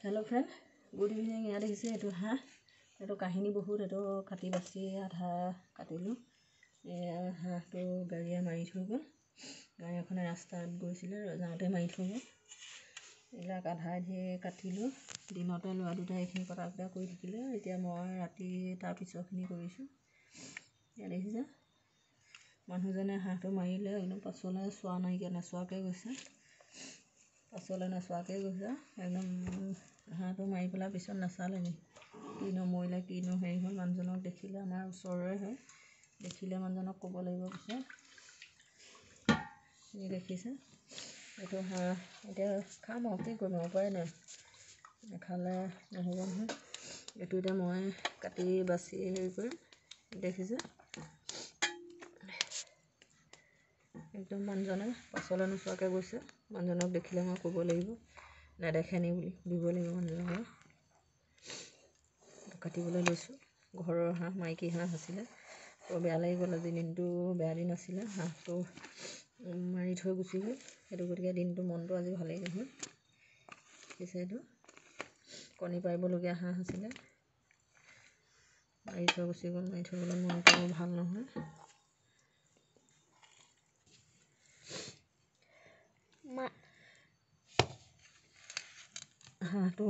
Hello friend, good evening. यहाँ देखिसे ये हाँ ये कहानी बहुत ये काटी बाची आधा काटिलो। हाँ तो गाड़िया मारि थৈ गल। गाड़ी एखने रास्ता गई जाते मारि थৈ गल। এইবিলাক आधा आधि काटिलो। दिनते लरा दुटा এইখিনি कटा कटा কৰি থাকিলে। এতিয়া মই ৰাতি তাৰ পিছৰখিনি কৰিছোঁ। ইয়াত দেখিছে মানুহজনে হাঁহটো মাৰিলে একদম পাছলৈ চোৱা নাইকিয়া নোচোৱাকৈ গৈছে। পাছলৈ নোচোৱাকৈ গৈছে একদম হাঁহটো মাৰি পেলাই পিছত নাচালেগৈ। কিনো মৰিলে কিনো হেৰি হ'ল। মানুহজনক দেখিলে আমাৰ ওচৰৰে হয়। দেখিলে মানুহজনক ক'ব লাগিব পিছত। এই দেখিছে এইটো হাঁহ এতিয়া খাম আৰু কি কৰিম উপায় নাই। নাখালে নহ'ব নহয়। এইটো এতিয়া মই কাটি বাচি হেৰি কৰিম। দেখিছে একদম মানুহজনে পাছলৈ নোচোৱাকৈ গৈছে। মানুহজনক দেখিলে মই ক'ব লাগিব, নেদেখে নি বুলি দিব লাগিব মানুহজনক। কাটিবলৈ লৈছোঁ। ঘৰৰ হাঁহ মাইকী হাঁহ আছিলে। বৰ বেয়া লাগি গ'ল। আজি দিনটো বেয়া দিন আছিলে। হাঁহটো মাৰি থৈ গুচি গ'ল। সেইটো গতিকে দিনটো মনটো আজি ভালেই নহয়। পিছে এইটো কণী পাৰিবলগীয়া হাঁহ আছিলে। মাৰি থৈ গুচি গ'ল। মাৰি থৈ গ'লে মনটো ভাল নহয়। হাঁহটো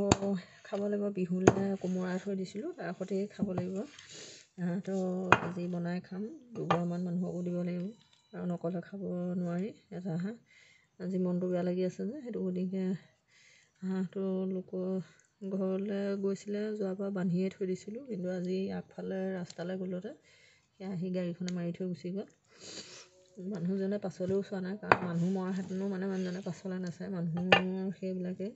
খাব লাগিব। বিহুলৈ কোমোৰা থৈ দিছিলোঁ, তাৰ সৈতে খাব লাগিব। হাঁহটো আজি বনাই খাম। দুঘৰমান মানুহকো দিব লাগিব আৰু অকলে খাব নোৱাৰি এটা হাঁহ। আজি মনটো বেয়া লাগি আছে যে সেইটো গতিকে হাঁহটো লোকৰ ঘৰলৈ গৈছিলে, যোৱাৰ পৰা বান্ধিয়ে থৈ দিছিলোঁ। কিন্তু আজি আগফালে ৰাস্তালৈ গ'লতে সেয়া আহি গাড়ীখনে মাৰি থৈ গুচি গ'ল। মানুহজনে পাছলৈও চোৱা নাই, কাৰণ মানুহ মৰাহেঁতেনো মানুহজনে পাছলৈ নাচায়। মানুহৰ সেইবিলাকে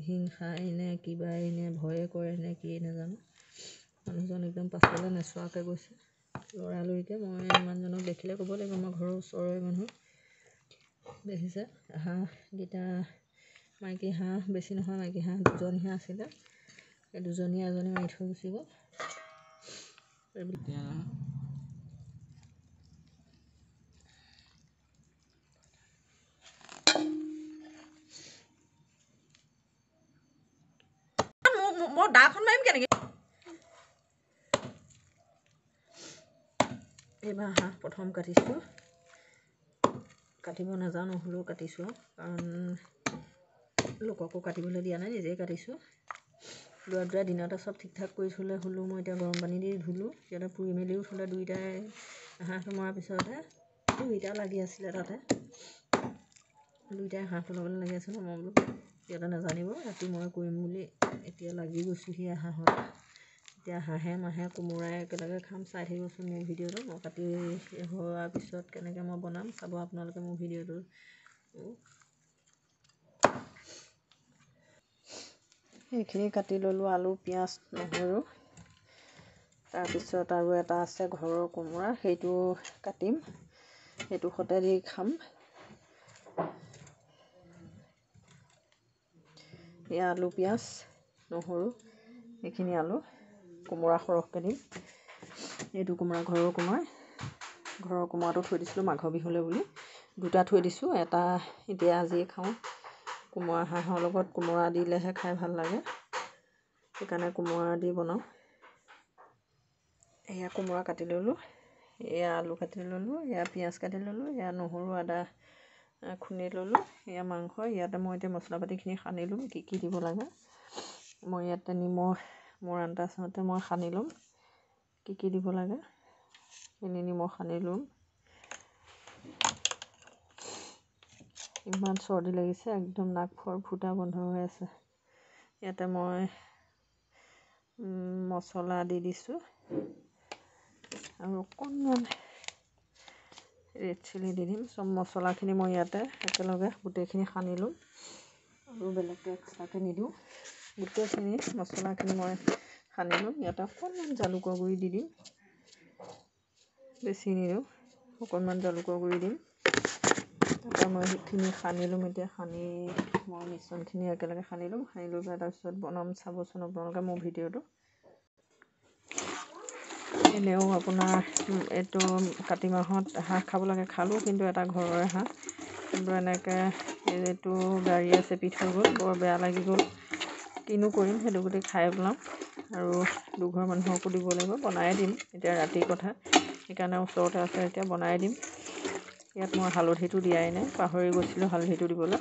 হিংসাই নে কিবাই নে ভয়ে কৰে নে কি নাজানো। মানুহজন একদম পাছলৈ নোচোৱাকৈ গৈছে। লৰালৰিকৈ মই মানুহজনক দেখিলে ক'ব লাগিব। আমাৰ ঘৰৰ ওচৰৰে মানুহ। দেখিছে হাঁহকেইটা মাইকী হাঁহ বেছি নহয়, মাইকী হাঁহ দুজনীহে আছিলে। এই দুজনীয়ে এজনী মাৰি থৈ গুচি গ'ল। মই দাখন মাৰিম কেনেকৈ? এইবাৰ হাঁহ প্ৰথম কাটিছোঁ। কাটিব নাজানো হ'লেও কাটিছোঁ, কাৰণ লোককো কাটিবলৈ দিয়া নাই, নিজেই কাটিছোঁ। দুটা দিনতে চব ঠিক ঠাক কৰি থ'লে হ'লেও মই এতিয়া গৰম পানী দি ধুলোঁ। সিহঁতে পুৰি মেলিও থ'লে। দুইটাই হাঁহটো মৰাৰ পিছতে দুইটা লাগি আছিলে তাতে। দুইটাই হাঁহটো ল'বলৈ লাগি আছিলে। মই বোলো সিহঁতে নাজানিব ৰাতি মই কৰিম বুলি এতিয়া লাগি গৈছোঁহি হাঁহত। এতিয়া হাঁহে মাহে কোমোৰাই একেলগে খাম। চাই থাকিবচোন মোৰ ভিডিঅ'টো। মই কাটি হোৱাৰ পিছত কেনেকৈ মই বনাম চাব আপোনালোকে মোৰ ভিডিঅ'টো। সেইখিনি কাটি ল'লোঁ। আলু, পিঁয়াজ, নহৰু। তাৰপিছত আৰু এটা আছে ঘৰৰ কোমোৰা, সেইটো কাটিম। সেইটো সতে দি খাম। এয়া আলু, পিঁয়াজ, নহৰু, এইখিনি আলু। কোমোৰা সৰহকৈ দিম। এইটো কোমোৰা ঘৰৰ কোমোৰা। ঘৰৰ কোমোৰাটো থৈ দিছিলোঁ মাঘৰ বিহুলৈ বুলি। দুটা থৈ দিছোঁ। এটা এতিয়া আজিয়ে খাওঁ। কোমোৰা হাঁহৰ লগত কোমোৰা দিলেহে খাই ভাল লাগে। সেইকাৰণে কোমোৰা দি বনাওঁ। এয়া কোমোৰা কাটি ল'লোঁ। এয়া আলু কাটি ল'লোঁ। এয়া পিঁয়াজ কাটি ল'লোঁ। এয়া নহৰু আদা খুন্দি ল'লোঁ। এয়া মাংস। ইয়াতে মই এতিয়া মছলা পাতিখিনি সানি ল'ম, কি কি দিব লাগে। মই ইয়াতে নিমখ মোৰ আন্দাজমতে মই সানি ল'ম কি কি দিব লাগে। সেইখিনি নিমখ সানি ল'ম। ইমান চৰ্দি লাগিছে, একদম নাক ফুটা বন্ধ হৈ আছে। ইয়াতে মই মছলা দি দিছোঁ আৰু অকণমান ৰেড চিলি দি দিম। চব মছলাখিনি মই ইয়াতে একেলগে গোটেইখিনি সানি ল'ম আৰু বেলেগকৈ এক্সট্ৰাকৈ নিদিওঁ। গোটেইখিনি মছলাখিনি মই সানি ল'ম। ইয়াতে অকণমান জালুকৰ গুড়ি দি দিম, বেছি নিদিওঁ। অকণমান জালুকৰ গুড়ি দিম। তাৰপৰা মই সেইখিনি সানি ল'ম। এতিয়া সানি মই মিশ্ৰণখিনি একেলগে সানি ল'ম। সানি লৈ পেলাই তাৰপিছত বনাম। চাবচোন আপোনালোকে মোৰ ভিডিঅ'টো। এনেও আপোনাৰ এইটো কাতি মাহত হাঁহ খাব লাগে। খালোঁ, কিন্তু এটা ঘৰৰে হাঁহ। কিন্তু এনেকৈ এইটো গাড়ীয়ে চেপি থৈ গ'ল, বৰ বেয়া লাগি গ'ল। কিনো কৰিম, সেইটো গোটেই খাই পেলাম আৰু দুঘৰ মানুহকো দিব লাগিব। বনাই দিম, এতিয়া ৰাতিৰ কথা, সেইকাৰণে ওচৰতে আছে এতিয়া বনাই দিম। ইয়াত মই হালধিটো দিয়াই নাই, পাহৰি গৈছিলোঁ হালধিটো দিবলৈ।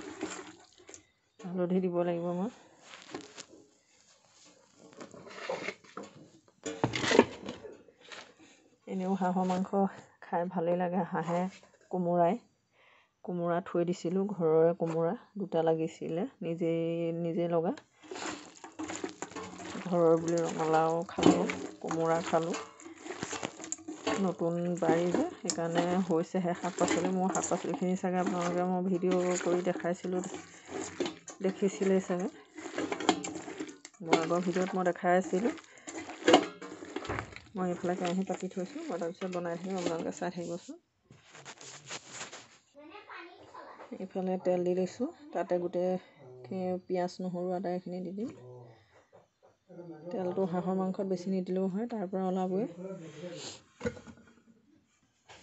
হালধি দিব লাগিব মই। এনেও হাঁহৰ মাংস খাই ভালেই লাগে। হাঁহে কোমোৰা থৈ দিছিলোঁ, ঘৰৰে কোমোৰা 2টা লাগিছিলে, নিজে লগা। ঘৰৰ বুলি ৰঙালাও খালোঁ, কোমোৰা খালোঁ। নতুন বাৰী যে, সেইকাৰণে হৈছেহে শাক-পাচলি। মোৰ শাক-পাচলিখিনি চাগে আপোনালোকে মই ভিডিঅ' কৰি দেখাইছিলোঁ, দেখিছিলেই চাগে। মই আগৰ ভিডিঅ'ত মই দেখাই আছিলোঁ। মই এইফালে কেৰাহী পাতি থৈছোঁ, মই তাৰপিছত বনাই থাকিম, আপোনালোকে চাই থাকিবচোন। এইফালে তেল দি লৈছোঁ, তাতে গোটেইখিনি পিঁয়াজ, নহৰু, আদা এইখিনি দি দিম। তেলটো হাঁহৰ মাংসত বেছি নিদিলেও হয়, তাৰ পৰা ওলাবই।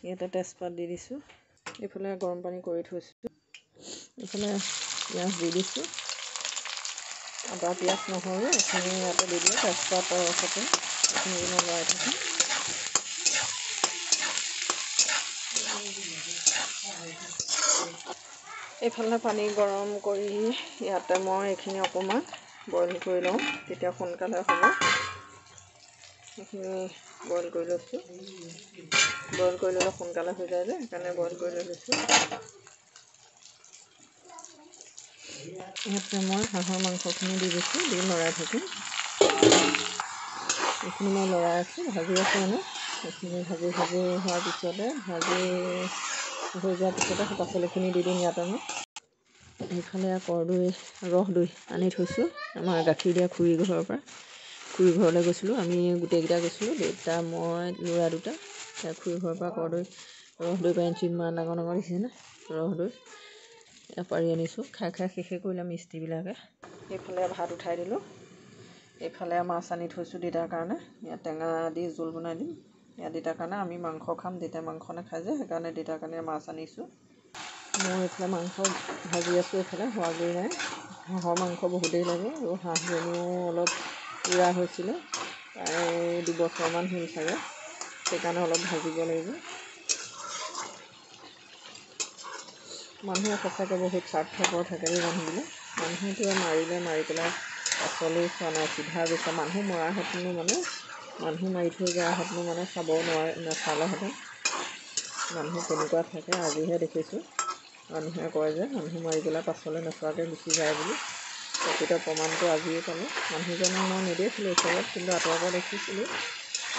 ইয়াতে তেজপাত দি দিছোঁ। এইফালে গৰম পানী কৰি থৈছোঁ। এইফালে পিঁয়াজ দি দিছোঁ, আদা, পিঁয়াজ, নহৰু এইখিনি ইয়াতে দি দিলোঁ। তেজপাতৰ ৰসতে এইখিনি মই লৰাই থাকিম। এইফালে পানী গৰম কৰি ইয়াতে মই এইখিনি অকণমান বইল কৰি লওঁ, তেতিয়া সোনকালে হ'ব। এইখিনি বইল কৰি লৈছোঁ। বইল কৰি ল'লে সোনকালে হৈ যায় যে, সেইকাৰণে বইল কৰি লৈ লৈছোঁ। ইয়াতে মই হাঁহৰ মাংসখিনি দি দিছোঁ, দি লৰাই থাকিম। এইখিনি মই লৰাই আছোঁ, ভাজি আছোঁ মানে। এইখিনি ভাজি হোৱাৰ পিছতে, ভাজি হৈ যোৱাৰ পিছতে পাচলিখিনি দি দিম ইয়াতে মই। এইফালে কৰ্দৈ, ৰস দৈ আনি থৈছোঁ, আমাৰ গাখীৰ দিয়া খুৰী ঘৰৰ পৰা। খুৰী ঘৰলৈ গৈছিলোঁ, আমি গোটেইকেইটা গৈছিলোঁ, দেউতা, মই, ল'ৰা 2টা। খুৰী ঘৰৰ পৰা কৰ্দৈ, ৰস দৈ পাই আনিছোঁ। ইমান ডাঙৰ ডাঙৰ দেখিছেনে ৰস দৈ। এয়া পাৰি আনিছোঁ, খাই শেষে কৰিলে মিস্ত্ৰীবিলাকে। এইফালে ভাত উঠাই দিলোঁ। এইফালে মাছ আনি থৈছোঁ দেউতাৰ কাৰণে। ইয়াত টেঙা দি জোল বনাই দিম। ইয়াত দেউতাৰ কাৰণে, আমি মাংস খাম, দেউতাই মাংস নাখায় যে, সেইকাৰণে দেউতাৰ কাৰণে মাছ আনিছোঁ। মই এইফালে মাংস ভাজি আছোঁ, এইফালে হোৱাগৈ নাই। হাঁহৰ মাংস বহুতেই লাগে আৰু হাঁহজনীও অলপ বুঢ়া হৈছিলে, প্ৰায় 2 বছৰমান হ'ল চাগে, সেইকাৰণে অলপ ভাজিব লাগিব। মানুহে সঁচাকৈ বহুত স্বাৰ্থপৰ থাকে দেই মানুহবিলাক। মানুহেতো মাৰি পেলাই পাচলি খোৱা নাই, চিধা গৈছে। মানুহ মৰাহেঁতেনো মানে, মানুহ মাৰি থৈ যোৱাহেঁতেনো মানে চাব নাচালেহেঁতেন মানুহ কেনেকুৱা থাকে। আজিহে দেখিছোঁ মানুহে কয় যে মানুহ মাৰি পেলাই পাছলৈ নোচোৱাকৈ গুচি যায় বুলি। প্ৰকৃত প্ৰমাণটো আজিয়ে পালোঁ। মানুহজনক মই নেদেখিলোঁ ওচৰত, কিন্তু আঁতৰৰ পৰা দেখিছিলোঁ।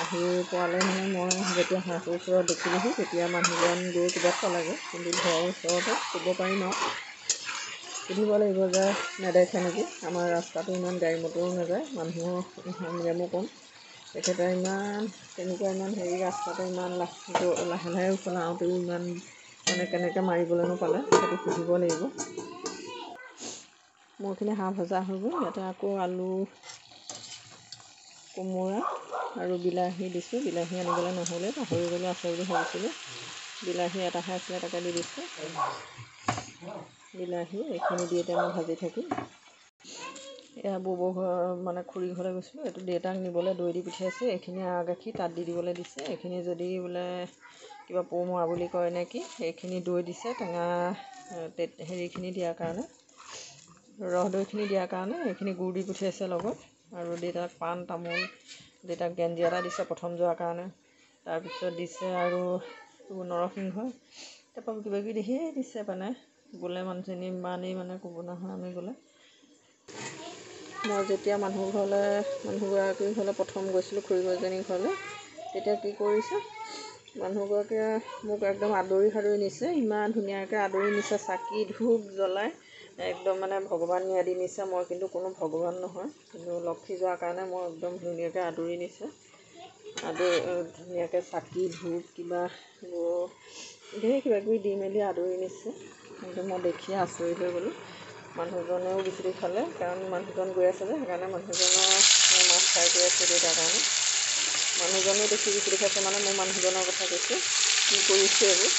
আহি পোৱালে মানে মই যেতিয়া হাঁহটোৰ ওচৰত দেখিলোঁহি, তেতিয়া মানুহজন গৈ ক'ৰবাত পালেগৈ, কিন্তু ঘৰৰ ওচৰতে ক'ব পাৰিম আৰু। সুধিব লাগিব যে নেদেখে নেকি। আমাৰ ৰাস্তাটো ইমান গাড়ী মটৰো নাযায়, মানুহৰ সংগ্ৰামো কম। তেখেতে ইমান হেৰি ৰাস্তাটো ইমান লাহে লাহে চলাওঁতেও ইমান মানে কেনেকৈ মাৰিবলৈনো পালে, সেইটো সুধিব লাগিব। মোৰখিনি হাঁহ ভজা হৈ গ'ল। ইয়াতে আকৌ আলু, কোমোৰা আৰু বিলাহী দিছোঁ। বিলাহী আনিবলৈ নহ'লে, পাহৰি গ'লোঁ, আছে বুলি ভাবিছিলোঁ। বিলাহী এটাহে আছিলে, তাকে দি দিছোঁ। বিলাহী এইখিনি দি এতিয়া মই ভাজি থাকিম। এয়া বৌ ঘৰ মানে খুৰী ঘৰলৈ গৈছিলোঁ। এইটো দেউতাক নিবলৈ দৈ দি পঠিয়াইছে। এইখিনি গাখীৰ তাত দি দিবলৈ দিছে। এইখিনি যদি বোলে কিবা পৌ মৰা বুলি কয় নে কি, এইখিনি দৈ দিছে টেঙা হেৰিখিনি দিয়াৰ কাৰণে, ৰস দৈখিনি দিয়াৰ কাৰণে। এইখিনি গুড় দি পঠিয়াইছে লগত। আৰু দেউতাক পাণ তামোল, দেউতাক গেঞ্জি এটা দিছে প্ৰথম যোৱাৰ কাৰণে। তাৰপিছত দিছে আৰু নৰসিংহ, তাৰপৰা কিবাকিবি ধেৰ দিছে মানে। গ'লে মানুহজনী ইমানেই মানে ক'ব নহয় আমি গ'লে। মই যেতিয়া মানুহগৰাকীৰ ঘৰলৈ প্ৰথম গৈছিলোঁ, খুৰীজনীৰ ঘৰলৈ, তেতিয়া কি কৰিছে, মানুহগৰাকীয়ে মোক একদম আদৰি সাদৰি নিছে। ইমান ধুনীয়াকৈ আদৰি নিছে, চাকি ধূপ জ্বলাই একদম মানে ভগৱান নিয়াদি নিছে। মই কিন্তু কোনো ভগৱান নহয়, কিন্তু লক্ষী যোৱাৰ কাৰণে মই একদম ধুনীয়াকৈ আদৰি নিছে। ধুনীয়াকৈ চাকি ধূপ কিবা ধেৰ কিবাকিবি দি মেলি আদৰি নিছে। কিন্তু মই দেখিয়ে আচৰিত হৈ গ'লোঁ। মানুহজনেও বিচুতি খালে, কাৰণ মানুহজন গৈ আছে যে, সেইকাৰণে মানুহজনৰ মাছ ফ্ৰাই কৰি আছোঁ দেউতাৰ কাৰণে। মানুহজনেও দেখি বিচুতি খাইছে, মানে মোৰ মানুহজনৰ কথা কৈছোঁ। কি কৰিছে এইবোৰ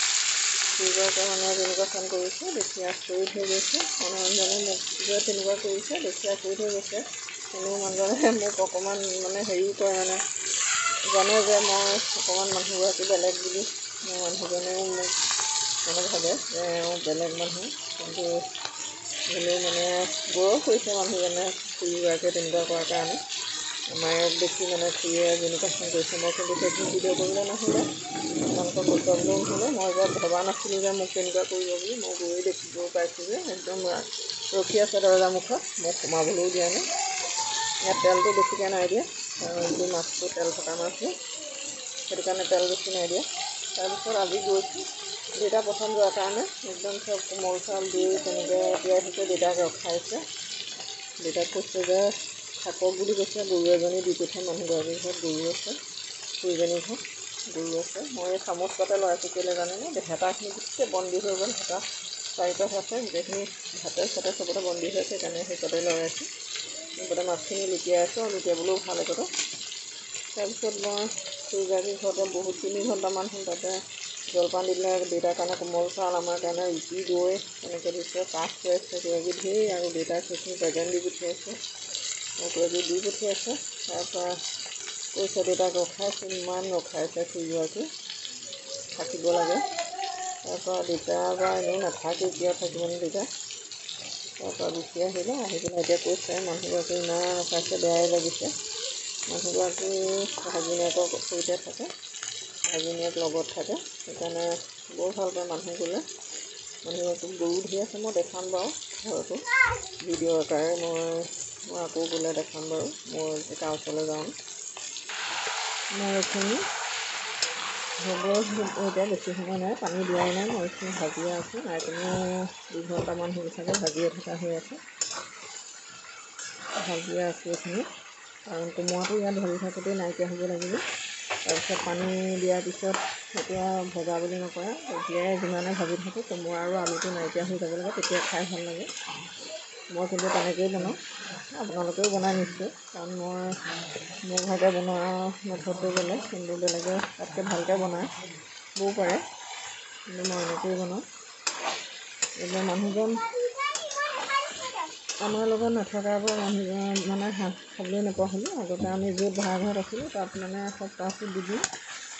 নিজকে মানে যেনেকুৱা কাম কৰিছে, দেখি আচৰিত হৈ গৈছে। মানুহজনে মোক যে তেনেকুৱা কৰিছে দেখি আচৰিত হৈ গৈছে। হ'লেও মানুহজনে মোক অকণমান মানে হেৰি কৰে, মানে জানে যে মই অকণমান মানুহগৰাকী বেলেগ বুলি। মোৰ মানুহজনেও মোক মানে ভাবে যে বেলেগ মানুহ, কিন্তু হ'লেও মানে গৌৰৱ কৰিছে মানুহজনে খুৰীগৰাকীয়ে তেনেকুৱা কৰাৰ কাৰণে। আমাৰ ইয়াত দেখি মানে খুৰীয়ে যেনেকুৱা ফোন কৰিছে, মই কিন্তু সেইখিনি ভিডিঅ' কৰিবলৈ নহ'লে, আপোনালোকক দেখুৱাবলৈও নহ'লে। মই যে ভবা নাছিলোঁ যে মোক তেনেকুৱা কৰিব বুলি। মই গৈ দেখিব পাইছোঁ যে একদম ৰখি আছে দৰজা মুখত, মোক সোমাবলৈও দিয়া নাই। ইয়াত তেলটো বেছিকৈ নাই দিয়া, কাৰণ এইটো মাছটো তেল থকা মাছ যে, সেইটো কাৰণে তেল বেছি নাই দিয়া। তাৰপিছত আজি গৈছোঁ দেউতা প্ৰথম যোৱাৰ কাৰণে, একদম চব কোমল চাউল দৈ তেনেকৈ তিয়াই থৈছে, দেউতাক ৰখাইছে। দেউতাক কৈছে যে থাকক বুলি কৈছে, গৰু এজনী দি পঠিয়াই, মানুহগৰাকীৰ ঘৰত গৰু আছে, খুৰীজনীৰ ঘৰত গৰু আছে। মই এই চামুচ পাতে লৰাইছোঁ, কেলৈ জানেনে, হেতাখিনি গোটেই বন্দী হৈ গ'ল, হেতা চাৰিপাশ আছে, গোটেইখিনি হাতে চাতে চবতে বন্দী হৈ আছে, সেইকাৰণে সেই পাতে লৰাইছোঁ। লগতে মাছখিনি লুটিয়াই আছোঁ, আৰু লুটিয়াবলৈও ভাল একোটা। তাৰপিছত মই খুৰীগৰাকীৰ ঘৰতে বহুত 3 ঘণ্টামান হ'ল, তাতে জলপান দিলে, দেউতাৰ কাৰণে কোমল চাউল, আমাৰ কাৰণে ৰুটি দৈ তেনেকৈ দিছে, চাহ খুৱাইছে, কিবাকিবি ধেৰ, আৰু দেউতাক সেইখিনি প্ৰেজেণ্ট দি পঠিয়াইছে, কিবাকিবি দি পঠিয়াইছে। তাৰপৰা কৈছে দেউতাক ৰখাইছে, ইমান ৰখাইছে খুৰীগৰাকী, থাকিব লাগে। তাৰপৰা দেউতাৰ পৰা এনেও নাথাকে, কিয় থাকিবনে দেউতা। তাৰপৰা গুচি আহিলে, আহি পেলাই এতিয়া কৈছে মানুহগৰাকী ইমান ৰখাইছে, বেয়াই লাগিছে। মানুহগৰাকী ভাগিনীয়েকৰ সৈতে থাকে, ভাগিনীয়েক লগত থাকে, সেইকাৰণে বৰ ভাল পায় মানুহ গ'লে। মানুহগৰাকী গৰু ধেৰ আছে, মই দেখাম বাৰু ঘৰতো ভিডিঅ' আকাৰে, মই আকৌ গ'লে দেখাম বাৰু, মই তাৰ ওচৰলৈ যাওঁ। মই এইখিনি হ'ব, এতিয়া বেছি সময় নাই, পানী দিয়াই নাই, মই এইখিনি ভাজিয়ে আছোঁ। নাই কমেও 2 ঘণ্টামান হ'ল চাগে ভাজিয়ে থকা হৈ আছে, ভাজিয়ে আছোঁ এইখিনি, কাৰণ কোমোৰাটো ইয়াত ধৰি থাকোঁতেই নাইকিয়া হ'ব লাগিব। তাৰপিছত পানী দিয়াৰ পিছত এতিয়া ভজা বুলি নকয়, এতিয়াই যিমানে ভাজি থাকোঁ কোমোৰা আৰু আলুটো নাইকিয়া হৈ যাব লাগে, তেতিয়া খাই ভাল লাগে। মই কিন্তু তেনেকৈয়ে বনাওঁ, আপোনালোকেও বনাই নিশ্চয়, কাৰণ মই মোৰ ভাগে বনোৱা মেথডটো বেলেগ, কিন্তু বেলেগে তাতকৈ ভালকৈ বনাবও পাৰে, কিন্তু মই এনেকৈয়ে বনাওঁ। এতিয়া মানুহজন আমাৰ লগত নথকাৰ পৰা মানুহজন মানে হাঁহ খাবলৈ নোপোৱা হ'লোঁ। আগতে আমি য'ত ভাড়াঘৰত আছিলোঁ তাত মানে সপ্তাহটোত 2 দিন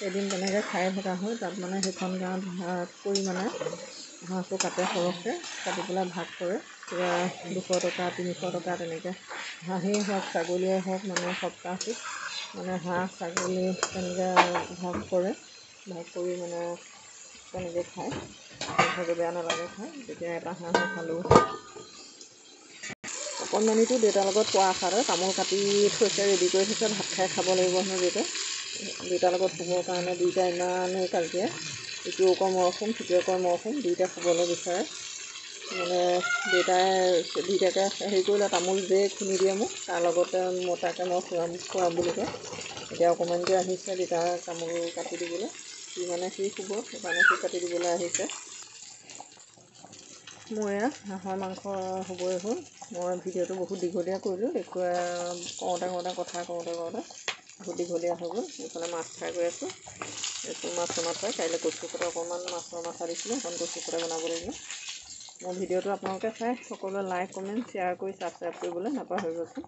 এদিন তেনেকৈ খাই থকা হয়। তাত মানে সেইখন গাঁৱত ভাগ কৰি মানে হাঁহটো কাটে সৰহকৈ, কাটি পেলাই ভাগ কৰে, কিবা 200 টকা 300 টকা তেনেকৈ, হাঁহেই হওক ছাগলীয়ে হওক, মানে সপ্তাহটোত মানে হাঁহ ছাগলী তেনেকৈ ভাগ কৰে, ভাগ কৰি মানে তেনেকৈ খায়, ভাগে বেয়া নালাগে খায়। তেতিয়া এটা হাঁহ খালেও অকণমানিটো দেউতাৰ লগত খোৱা আশাতে তামোল কাটি থৈছে, ৰেডি কৰি থৈছে, ভাত খাই খাব লাগিব নহয় দেউতাৰ লগত শুবৰ কাৰণে। দুইটা ইমানেই কাজিয়া, ইটোও কয় মই শুম, সিটোৱে কয় মই শুম, দুইটা শুবলৈ বিচাৰে। মানে দেউতাই দুইটাকে হেৰি কৰিলে, তামোল যে খুন্দি দিয়ে মোক, তাৰ লগতে তাকে মই খুৱাম বুলি কয়। এতিয়া অকণমানিটো আহিছে দেউতাক তামোল কাটি দিবলৈ, সি মানে সি শুব, সেইকাৰণে সি কাটি দিবলৈ আহিছে। মোৰ এয়া হাঁহৰ মাংস হ'বই হ'ল। মই ভিডিঅ'টো বহুত দীঘলীয়া কৰিলোঁ, কওঁতে কথা কওঁতে বহুত দীঘলীয়া হৈ গ'ল। এইফালে মাছ ফ্ৰাই কৰি আছোঁ, একো মাছ নথয়, কাইলৈ কচুকতে অকণমান মাছৰ মাথা দিছিলোঁ, এখন কচুকতে বনাব লাগিব। মোৰ ভিডিঅ'টো আপোনালোকে চাই সকলোৱে লাইক কমেণ্ট শ্বেয়াৰ কৰি ছাবস্ক্ৰাইব কৰিবলৈ নাপাহৰিবচোন।